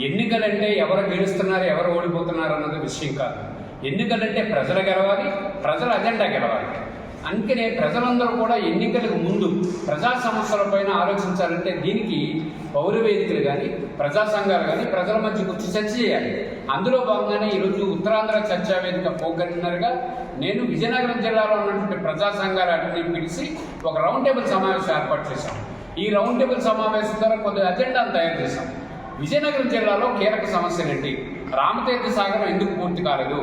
ఎన్నికలంటే ఎవరు గెలుస్తున్నారు ఎవరు ఓడిపోతున్నారు అన్నది విషయం కాదు. ఎన్నికలంటే ప్రజలు గెలవాలి, ప్రజల అజెండా గెలవాలి. అందుకనే ప్రజలందరూ కూడా ఎన్నికలకు ముందు ప్రజా సమస్యలపైన ఆలోచించాలంటే దీనికి పౌర వేదికలు కానీ ప్రజా సంఘాలు కానీ ప్రజల మధ్య కూర్చి చర్చ చేయాలి. అందులో భాగంగానే ఈరోజు ఉత్తరాంధ్ర చర్చా వేదిక కన్వీనర్గా నేను విజయనగరం జిల్లాలో ఉన్నటువంటి ప్రజా సంఘాలన్నింటినీ పిలిచి ఒక రౌండ్ టేబుల్ సమావేశం ఏర్పాటు చేశాం. ఈ రౌండ్ టేబుల్ సమావేశం ద్వారా కొద్దిగా అజెండాను తయారు చేశాం. విజయనగరం జిల్లాలో కీలక సమస్యలు ఏంటి, రామతీర్థ సాగరం ఎందుకు పూర్తి కాలేదు,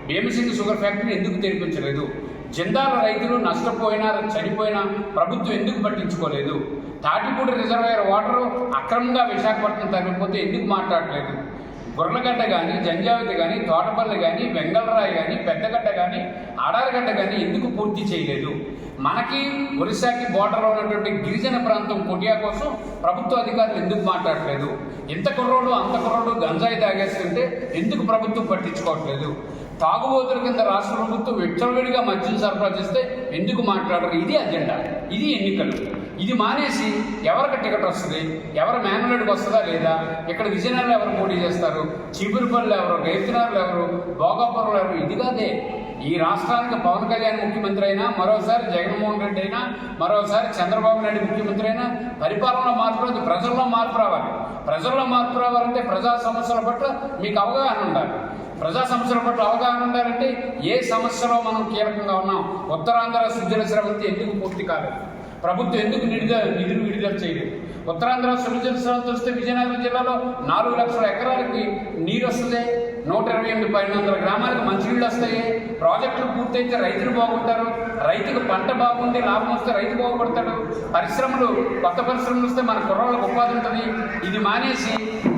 భీమసింగ్ షుగర్ ఫ్యాక్టరీ ఎందుకు తెరిపించలేదు, జిందాల రైతులు నష్టపోయినా చనిపోయినా ప్రభుత్వం ఎందుకు పట్టించుకోలేదు, తాటిపూడి రిజర్వాయర్ వాటరు అక్రమంగా విశాఖపట్నం తరలిపోతే ఎందుకు మాట్లాడలేదు, గుర్రగడ్డ కానీ జంజావతి కానీ తోటపల్లి కానీ వెంగళరాయి కానీ పెద్దగడ్డ కానీ ఆడారగడ్డ కానీ ఎందుకు పూర్తి చేయలేదు, మనకి ఒరిస్సాకి బోర్డర్లో ఉన్నటువంటి గిరిజన ప్రాంతం కొటియా కోసం ప్రభుత్వ అధికారులు ఎందుకు మాట్లాడలేదు, ఇంత కుర్రోడు అంత కుర్రోడు గంజాయి తాగేస్తుంటే ఎందుకు ప్రభుత్వం పట్టించుకోవట్లేదు, తాగుబోతుల కింద రాష్ట్ర ప్రభుత్వం విచ్చలవిడిగా మద్యం సరఫరా చేస్తే ఎందుకు మాట్లాడరు. ఇది అజెండా, ఇది ఎన్నికలు. ఇది మానేసి ఎవరికి టికెట్ వస్తుంది, ఎవరు మేనల్లుడికి వస్తుందా లేదా, ఇక్కడ విజయనగరంలో ఎవరు పోటీ చేస్తారు, చీపురుపల్లి ఎవరు, గైతునారులు ఎవరు, భోగాపురంలో ఎవరు, ఇది కాదే. ఈ రాష్ట్రానికి పవన్ కళ్యాణ్ ముఖ్యమంత్రి అయినా, మరోసారి జగన్మోహన్ రెడ్డి అయినా, మరోసారి చంద్రబాబు నాయుడు ముఖ్యమంత్రి అయినా పరిపాలనలో మార్పు రాదు, ప్రజల్లో మార్పు రావాలి. ప్రజల్లో మార్పు రావాలంటే ప్రజా సమస్యల పట్ల మీకు అవగాహన ఉండాలి. ప్రజా సమస్యల పట్ల అవగాహన ఉండాలంటే ఏ సమస్యలో మనం కీలకంగా ఉన్నాం, ఉత్తరాంధ్ర సుజల స్రవంతి ఎందుకు పూర్తి కాలేదు, ప్రభుత్వం ఎందుకు నిధులు విడుదల చేయలేదు, ఉత్తరాంధ్ర సుజల స్రవంతి వస్తే విజయనగరం జిల్లాలో 4 లక్షల ఎకరాలకి నీరు వస్తుంది, 128 పైన గ్రామాలకు మంచినీళ్ళు వస్తాయి, ప్రాజెక్టులు పూర్తయితే రైతులు బాగుంటారు, రైతుకు పంట బాగుండి లాభం వస్తే రైతు బాగుపడతాడు, పరిశ్రమలు కొత్త పరిశ్రమలు వస్తే మన కుర్రాళ్ళకు ఉపాధి ఉంటుంది. ఇది మానేసి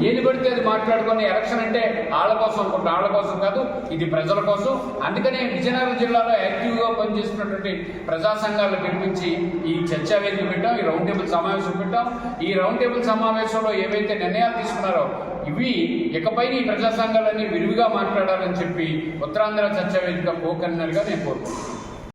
ఏది పడితే అది మాట్లాడుకొని ఎలక్షన్ అంటే వాళ్ళ కోసం అనుకుంటాం, వాళ్ళ కోసం కాదు, ఇది ప్రజల కోసం. అందుకనే విజయనగరం జిల్లాలో యాక్టివ్గా పనిచేస్తున్నటువంటి ప్రజా సంఘాలను పిలిపించి ఈ చర్చా వేదిక పెట్టాం, ఈ రౌండ్ టేబుల్ సమావేశం పెట్టాం. ఈ రౌండ్ టేబుల్ సమావేశంలో ఏవైతే నిర్ణయాలు తీసుకున్నారో ఇవి ఇకపై ఈ ప్రజా సంఘాలన్నీ విరివిగా మాట్లాడాలని చెప్పి ఉత్తరాంధ్ర చర్చా వేదిక కన్వీనర్గా నేను కోరుకుంటున్నాను.